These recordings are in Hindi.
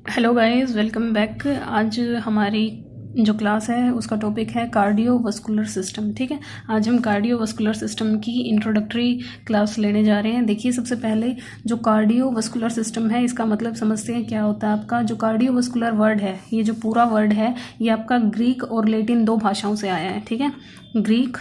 Hello guys, welcome back. आज हमारी जो क्लास है उसका टॉपिक है कार्डियोवास्कुलर सिस्टम। ठीक है, आज हम कार्डियोवास्कुलर सिस्टम की इंट्रोडक्टरी क्लास लेने जा रहे हैं। देखिए, सबसे पहले जो कार्डियोवास्कुलर सिस्टम है इसका मतलब समझते हैं क्या होता है। आपका जो कार्डियोवास्कुलर वर्ड है, ये जो पूरा वर्ड है ये आपका ग्रीक और लैटिन दो भाषाओं से आया है। ठीक है, ग्रीक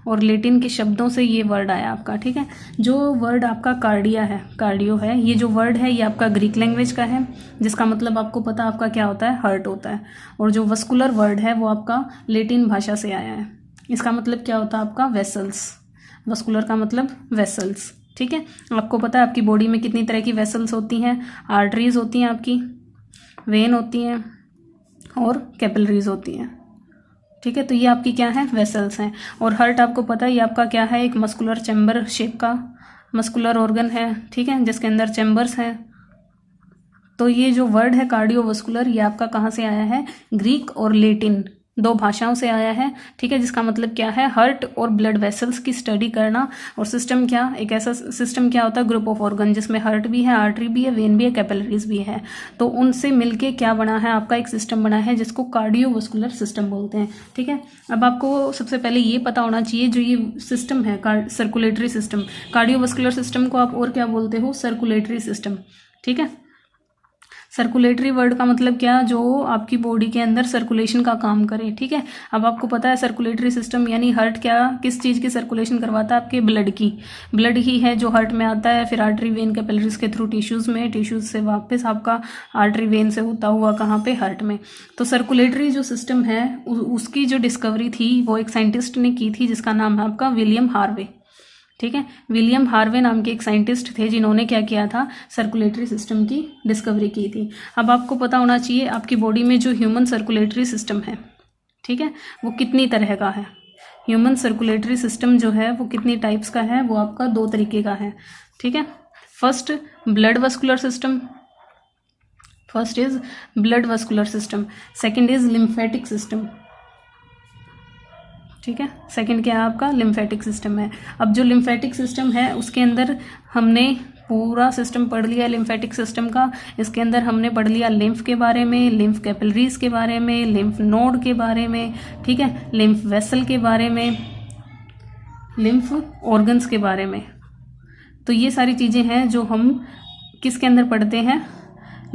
और लैटिन के शब्दों से ये वर्ड आया आपका। ठीक है, जो वर्ड आपका कार्डिया है, कार्डियो है, ये जो वर्ड है ये आपका ग्रीक लैंग्वेज का है, जिसका मतलब आपको पता आपका क्या होता है, हार्ट होता है। और जो वस्कुलर वर्ड है वो आपका लैटिन भाषा से आया है, इसका मतलब क्या होता है आपका वेसल्स। वस्कुलर का मतलब वेसल्स। ठीक है, आपको पता है आपकी बॉडी में कितनी तरह की वेसल्स होती हैं। आर्टरीज होती हैं आपकी, वेन होती हैं और कैपिलरीज होती हैं। ठीक है, तो ये आपकी क्या है, वेसल्स हैं। और हार्ट आपको पता है ये आपका क्या है, एक मस्कुलर चैम्बर शेप का मस्कुलर ऑर्गन है। ठीक है, जिसके अंदर चैम्बर्स हैं। तो ये जो वर्ड है कार्डियोवास्कुलर ये आपका कहाँ से आया है, ग्रीक और लैटिन दो भाषाओं से आया है। ठीक है, जिसका मतलब क्या है, हार्ट और ब्लड वेसल्स की स्टडी करना। और सिस्टम क्या, एक ऐसा सिस्टम क्या होता है, ग्रुप ऑफ ऑर्गन जिसमें हार्ट भी है, आर्टरी भी है, वेन भी है, कैपिलरीज भी है। तो उनसे मिलके क्या बना है आपका, एक सिस्टम बना है जिसको कार्डियोवास्कुलर सिस्टम बोलते हैं। ठीक है, अब आपको सबसे पहले ये पता होना चाहिए जो ये सिस्टम है सर्कुलेटरी सिस्टम, कार्डियोवास्कुलर सिस्टम को आप और क्या बोलते हो, सर्कुलेटरी सिस्टम। ठीक है, सर्कुलेटरी वर्ड का मतलब क्या, जो आपकी बॉडी के अंदर सर्कुलेशन का काम करे। ठीक है, अब आपको पता है सर्कुलेटरी सिस्टम यानी हार्ट क्या, किस चीज़ की सर्कुलेशन करवाता है, आपके ब्लड की। ब्लड ही है जो हार्ट में आता है, फिर आर्टरी वेन कैपिलरीज के थ्रू टिश्यूज़ में, टिश्यूज़ से वापस आपका आर्टरी वेन से होता हुआ कहाँ पे, हार्ट में। तो सर्कुलेटरी जो सिस्टम है उसकी जो डिस्कवरी थी वो एक साइंटिस्ट ने की थी जिसका नाम है आपका विलियम हार्वे। ठीक है, विलियम हार्वे नाम के एक साइंटिस्ट थे जिन्होंने क्या किया था, सर्कुलेटरी सिस्टम की डिस्कवरी की थी। अब आपको पता होना चाहिए आपकी बॉडी में जो ह्यूमन सर्कुलेटरी सिस्टम है, ठीक है, वो कितनी तरह का है। ह्यूमन सर्कुलेटरी सिस्टम जो है वो कितनी टाइप्स का है, वो आपका दो तरीके का है। ठीक है, first blood vascular system, first is blood vascular system, second is lymphatic system. ठीक है, सेकंड क्या है आपका, लिम्फेटिक सिस्टम है। अब जो लिम्फेटिक सिस्टम है उसके अंदर हमने पूरा सिस्टम पढ़ लिया लिम्फेटिक सिस्टम का। इसके अंदर हमने पढ़ लिया लिम्फ के बारे में, लिम्फ कैपिलरीज के बारे में, लिम्फ नोड के बारे में, ठीक है, लिम्फ वेसल के बारे में, लिम्फ ऑर्गन्स के बारे में। तो ये सारी चीज़ें हैं जो हम किसके अंदर पढ़ते हैं,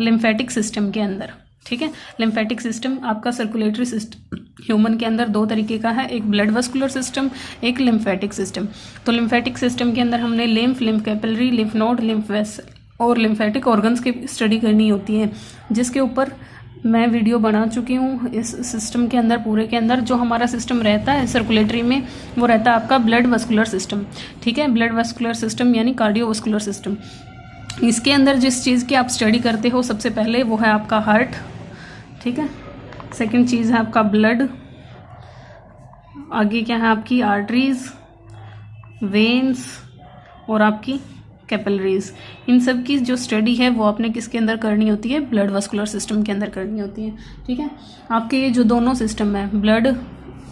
लिम्फेटिक सिस्टम के अंदर। ठीक है, लिम्फेटिक सिस्टम आपका सर्कुलेटरी सिस्टम ह्यूमन के अंदर दो तरीके का है, एक ब्लड वस्कुलर सिस्टम, एक लिम्फेटिक सिस्टम। तो लिम्फेटिक सिस्टम के अंदर हमने lymph capillary, lymph node, lymph vessel और लिम्फेटिक ऑर्गन्स की स्टडी करनी होती है, जिसके ऊपर मैं वीडियो बना चुकी हूँ। इस सिस्टम के अंदर पूरे के अंदर जो हमारा सिस्टम रहता है सर्कुलेटरी में वो रहता है आपका ब्लड वस्कुलर सिस्टम। ठीक है, ब्लड वस्कुलर सिस्टम यानी कार्डियोवास्कुलर सिस्टम। इसके अंदर जिस चीज़ की आप स्टडी करते हो सबसे पहले वो है आपका हार्ट। ठीक है, सेकंड चीज़ है आपका ब्लड, आगे क्या है आपकी आर्टरीज, वेन्स और आपकी कैपिलरीज। इन सब की जो स्टडी है वो आपने किसके अंदर करनी होती है, ब्लड वस्कुलर सिस्टम के अंदर करनी होती है। ठीक है, आपके ये जो दोनों सिस्टम है, ब्लड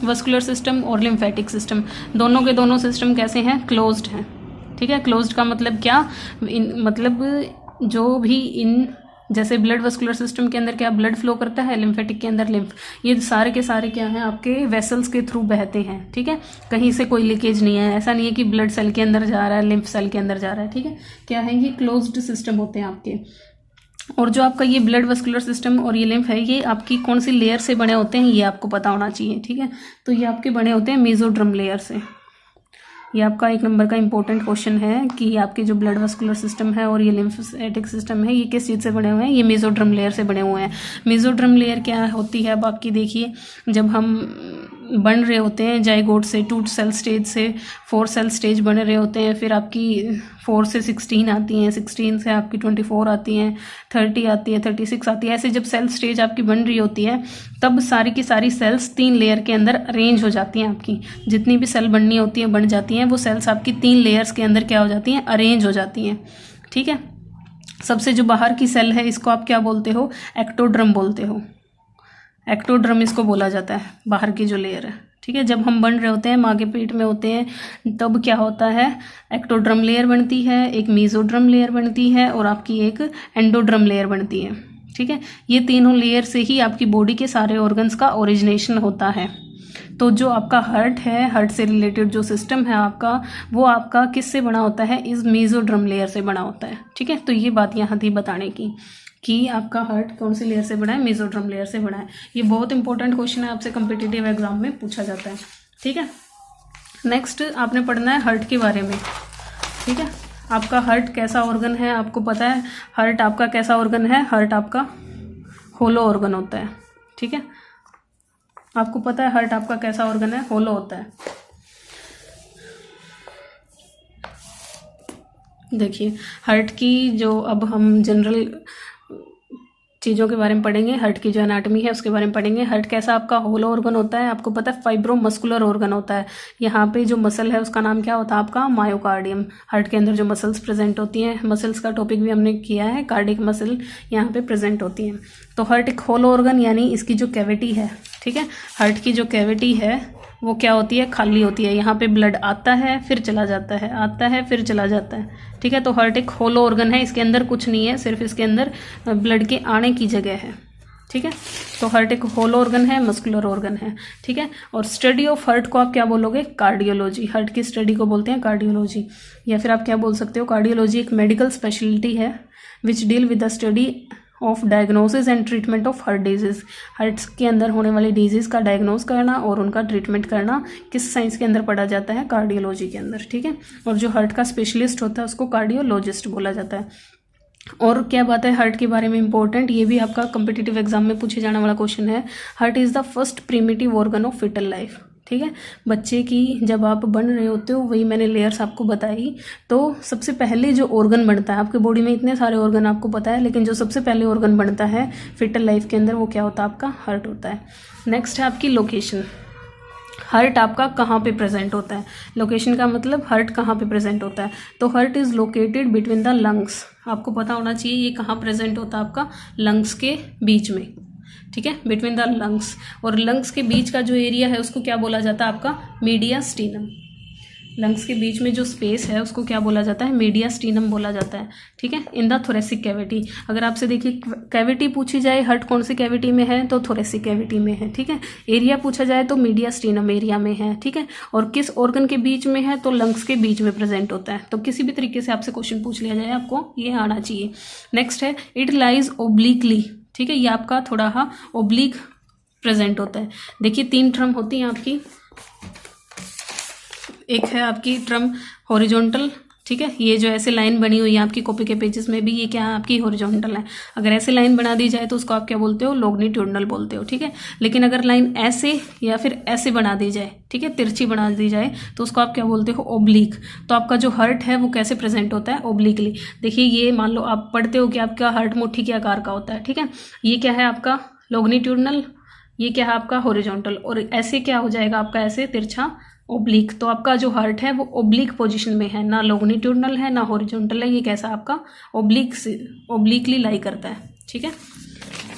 वस्कुलर सिस्टम और लिम्फेटिक सिस्टम, दोनों के दोनों सिस्टम कैसे हैं, क्लोज्ड हैं। ठीक है, क्लोज्ड का मतलब क्या, मतलब जो भी इन जैसे ब्लड वस्कुलर सिस्टम के अंदर क्या ब्लड फ्लो करता है, लिम्फेटिक के अंदर लिम्फ, ये सारे के सारे क्या हैं आपके वेसल्स के थ्रू बहते हैं। ठीक है, कहीं से कोई लीकेज नहीं है, ऐसा नहीं है कि ब्लड सेल के अंदर जा रहा है, लिम्फ सेल के अंदर जा रहा है। ठीक है, क्या है, ये क्लोज्ड सिस्टम होते हैं आपके। और जो आपका ये ब्लड वस्कुलर सिस्टम और ये लिम्फ है, ये आपकी कौन सी लेयर से बने होते हैं ये आपको पता होना चाहिए। ठीक है, तो ये आपके बने होते हैं मेसोड्रम लेयर से। ये आपका एक नंबर का इंपॉर्टेंट क्वेश्चन है कि आपके जो ब्लड वस्कुलर सिस्टम है और ये लिम्फेटिक सिस्टम है ये किस चीज़ से बने हुए हैं, ये मेसोड्रम लेयर से बने हुए हैं। मेसोड्रम लेयर क्या होती है, अब आपकी देखिए, जब हम बन रहे होते हैं जाइगोट से, 2 सेल स्टेज से 4 सेल स्टेज बन रहे होते हैं, फिर आपकी 4 से 16 आती हैं, 16 से आपकी 24 आती हैं, 30 आती है, 36 आती है। ऐसे जब सेल स्टेज आपकी बन रही होती है तब सारी की सारी सेल्स 3 लेयर के अंदर अरेंज हो जाती हैं। आपकी जितनी भी सेल बननी होती है बन जाती हैं, वो सेल्स आपकी 3 लेयर्स के अंदर क्या हो जाती हैं, अरेंज हो जाती हैं। ठीक है, सबसे जो बाहर की सेल है इसको आप क्या बोलते हो, एक्टोड्रम बोलते हो। एक्टोड्रम इसको बोला जाता है, बाहर की जो लेयर है। ठीक है, जब हम बन रहे होते हैं, माँ के पेट में होते हैं, तब क्या होता है, एक्टोड्रम लेयर बनती है, एक मेसोड्रम लेयर बनती है और आपकी एक एंडोड्रम लेयर बनती है। ठीक है। ये तीनों लेयर से ही आपकी बॉडी के सारे ऑर्गन्स का ओरिजिनेशन होता है। तो जो आपका हार्ट है, हार्ट से रिलेटेड जो सिस्टम है आपका, वो आपका किससे बना होता है? इस मेसोड्रम लेयर से बना होता है। ठीक है, तो ये बात यहाँ थी बताने की कि आपका हार्ट कौन सी लेयर से बना है? मेसोड्रम लेयर से बना है। ये बहुत इंपॉर्टेंट क्वेश्चन है, आपसे कम्पिटिटिव एग्जाम में पूछा जाता है। ठीक है, नेक्स्ट आपने पढ़ना है हार्ट के बारे में। ठीक है, आपका हार्ट कैसा ऑर्गन है? आपको पता है हार्ट आपका कैसा ऑर्गन है? हार्ट आपका होलो ऑर्गन होता है। ठीक है, आपको पता है हार्ट आपका कैसा ऑर्गन है? होलो होता है। देखिए, हार्ट की जो अब हम जनरल चीज़ों के बारे में पढ़ेंगे, हार्ट की जो एनाटमी है उसके बारे में पढ़ेंगे। हार्ट कैसा आपका होलो ऑर्गन होता है? आपको पता है फाइब्रोमस्कुलर ऑर्गन होता है। यहाँ पे जो मसल है उसका नाम क्या होता है? आपका मायोकार्डियम। हार्ट के अंदर जो मसल्स प्रेजेंट होती हैं, मसल्स का टॉपिक भी हमने किया है, कार्डियक मसल यहाँ पे प्रेजेंट होती हैं। तो हार्ट एक होलो ऑर्गन, यानी इसकी जो कैविटी है, ठीक है, हार्ट की जो कैविटी है वो क्या होती है? खाली होती है। यहाँ पे ब्लड आता है फिर चला जाता है, आता है फिर चला जाता है। ठीक है, तो हार्ट एक होलो ऑर्गन है, इसके अंदर कुछ नहीं है, सिर्फ इसके अंदर ब्लड के आने की जगह है। ठीक है, तो हार्ट एक होलो ऑर्गन है, मस्कुलर ऑर्गन है। ठीक है, और स्टडी ऑफ हार्ट को आप क्या बोलोगे? कार्डियोलॉजी। हार्ट की स्टडी को बोलते हैं कार्डियोलॉजी, या फिर आप क्या बोल सकते हो? कार्डियोलॉजी एक मेडिकल स्पेशलिटी है which deal with the study of diagnosis and treatment of heart disease. Heart के अंदर होने वाली डिजीज का डायग्नोज करना और उनका ट्रीटमेंट करना किस साइंस के अंदर पढ़ा जाता है? कार्डियोलॉजी के अंदर। ठीक है, और जो हार्ट का स्पेशलिस्ट होता है उसको कार्डियोलॉजिस्ट बोला जाता है। और क्या बात है हार्ट के बारे में इंपॉर्टेंट, ये भी आपका कम्पिटिटिव एग्जाम में पूछे जाने वाला क्वेश्चन है। Heart is the first primitive organ of foetal life. ठीक है, बच्चे की जब आप बन रहे होते हो, वही मैंने लेयर्स आपको बताई, तो सबसे पहले जो ऑर्गन बनता है आपके बॉडी में, इतने सारे ऑर्गन आपको पता है, लेकिन जो सबसे पहले ऑर्गन बनता है फिटल लाइफ के अंदर वो क्या होता है? आपका हार्ट होता है। नेक्स्ट है आपकी लोकेशन। हार्ट आपका कहाँ पे प्रेजेंट होता है? लोकेशन का मतलब हार्ट कहाँ पे प्रेजेंट होता है? तो heart is located between the lungs. आपको पता होना चाहिए ये कहाँ प्रेजेंट होता है? आपका लंग्स के बीच में। ठीक है, बिटवीन द लंग्स, और लंग्स के बीच का जो एरिया है उसको क्या बोला जाता है? आपका मीडियास्टीनम। लंग्स के बीच में जो स्पेस है उसको क्या बोला जाता है? मीडियास्टीनम बोला जाता है। ठीक है, इन द थोरेसिक कैविटी। अगर आपसे देखिए कैविटी पूछी जाए, हार्ट कौन सी कैविटी में है? तो थोरेसिक कैविटी में है। ठीक है, एरिया पूछा जाए तो मीडियास्टीनम एरिया में है। ठीक है, और किस ऑर्गन के बीच में है? तो लंग्स के बीच में प्रेजेंट होता है। तो किसी भी तरीके से आपसे क्वेश्चन पूछ लिया जाए आपको ये आना चाहिए। नेक्स्ट है इट लाइज ओब्लिकली। ठीक है, ये आपका थोड़ा ओब्लिक प्रेजेंट होता है। देखिए 3 टर्म होती हैं आपकी, एक है आपकी टर्म हॉरिजॉन्टल। ठीक है, ये जो ऐसे लाइन बनी हुई है आपकी कॉपी के पेजेस में भी, ये क्या है? आपकी हॉरिजॉन्टल है। अगर ऐसे लाइन बना दी जाए तो उसको आप क्या बोलते हो? लॉन्गिट्यूडिनल बोलते हो। ठीक है, लेकिन अगर लाइन ऐसे या फिर ऐसे बना दी जाए, ठीक है, तिरछी बना दी जाए, तो उसको आप क्या बोलते हो? ओब्लिक। तो आपका जो हार्ट है वो कैसे प्रेजेंट होता है? ओब्लिकली। देखिए ये मान लो आप पढ़ते हो कि आपका हार्ट मुट्ठी के आकार का होता है। ठीक है, ये क्या है आपका? लॉन्गिट्यूडिनल। ये क्या है आपका? हॉरिजॉन्टल। और ऐसे क्या हो जाएगा आपका? ऐसे तिरछा ओब्लिक। तो आपका जो हार्ट है वो ओब्लिक पोजीशन में है, ना लॉन्गिट्यूडिनल है ना हॉरिजॉन्टल है, ये कैसा आपका? ओब्लिक से ओब्लिकली लाई करता है। ठीक है,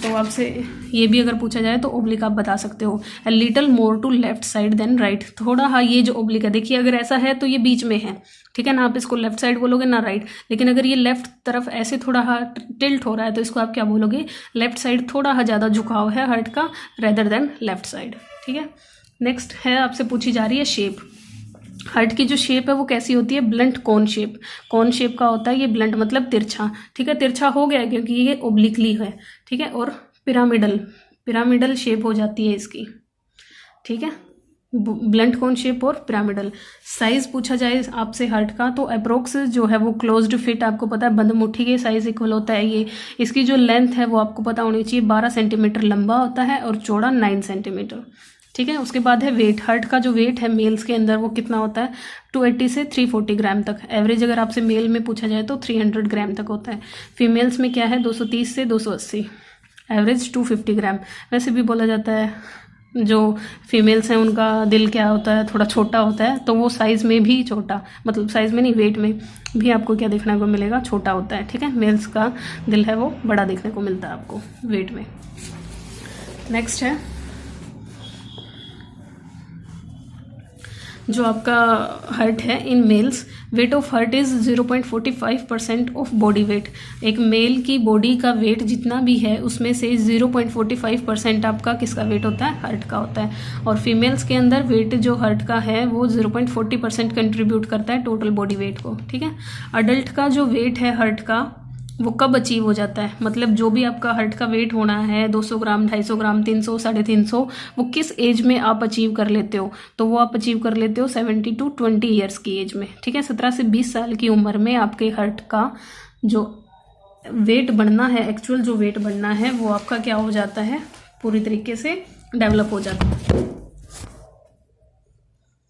तो आपसे ये भी अगर पूछा जाए तो ओब्लिक आप बता सकते हो। A little more to left side then right. थोड़ा हाँ, ये जो ओब्लिक है देखिए अगर ऐसा है तो ये बीच में है। ठीक है ना, आप इसको लेफ्ट साइड बोलोगे ना राइट। लेकिन अगर ये लेफ्ट तरफ ऐसे थोड़ा हाँ टिल्ट हो रहा है तो इसको आप क्या बोलोगे? लेफ्ट साइड थोड़ा हाँ ज़्यादा झुकाव है हार्ट का रेदर देन लेफ्ट साइड। ठीक है, नेक्स्ट है आपसे पूछी जा रही है शेप। हार्ट की जो शेप है वो कैसी होती है? Blunt cone shape. कौन शेप का होता है ये? ब्लंट मतलब तिरछा। ठीक है, तिरछा हो गया क्योंकि ये ओब्लिकली है। ठीक है, और पिरामिडल शेप हो जाती है इसकी। ठीक है, ब्लंट कोन शेप और पिरामिडल। साइज पूछा जाए आपसे हार्ट का तो अप्रोक्स जो है वो क्लोज्ड फिट, आपको पता है बंद मुट्ठी के साइज इक्वल होता है ये। इसकी जो लेंथ है वो आपको पता होनी चाहिए, 12 सेंटीमीटर लंबा होता है और चौड़ा 9 सेंटीमीटर। ठीक है, उसके बाद है वेट। हार्ट का जो वेट है मेल्स के अंदर वो कितना होता है? 280 से 340 ग्राम तक। एवरेज अगर आपसे मेल में पूछा जाए तो 300 ग्राम तक होता है। फीमेल्स में क्या है? 230 से 280। एवरेज 250 ग्राम। वैसे भी बोला जाता है जो फीमेल्स हैं उनका दिल क्या होता है? थोड़ा छोटा होता है, तो वो साइज़ में भी छोटा, मतलब साइज़ में नहीं वेट में भी आपको क्या देखने को मिलेगा? छोटा होता है। ठीक है, मेल्स का दिल है वो बड़ा देखने को मिलता है आपको वेट में। नेक्स्ट है जो आपका हार्ट है in males, weight of heart is 0.45% of body weight. एक मेल की बॉडी का वेट जितना भी है उसमें से 0.45% आपका किसका वेट होता है, हार्ट का होता है। और फीमेल्स के अंदर वेट जो हार्ट का है वो 0.40% कंट्रीब्यूट करता है टोटल बॉडी वेट को, ठीक है। अडल्ट का जो वेट है हार्ट का वो कब अचीव हो जाता है, मतलब जो भी आपका हार्ट का वेट होना है 200 ग्राम, 250 ग्राम, 300, 350, वो किस एज में आप अचीव कर लेते हो, तो वो आप अचीव कर लेते हो 70 to 20 ईयर्स की एज में, ठीक है। 17 से 20 साल की उम्र में आपके हार्ट का जो वेट बढ़ना है, एक्चुअल जो वेट बढ़ना है वो आपका क्या हो जाता है, पूरी तरीके से डेवलप हो जाता है।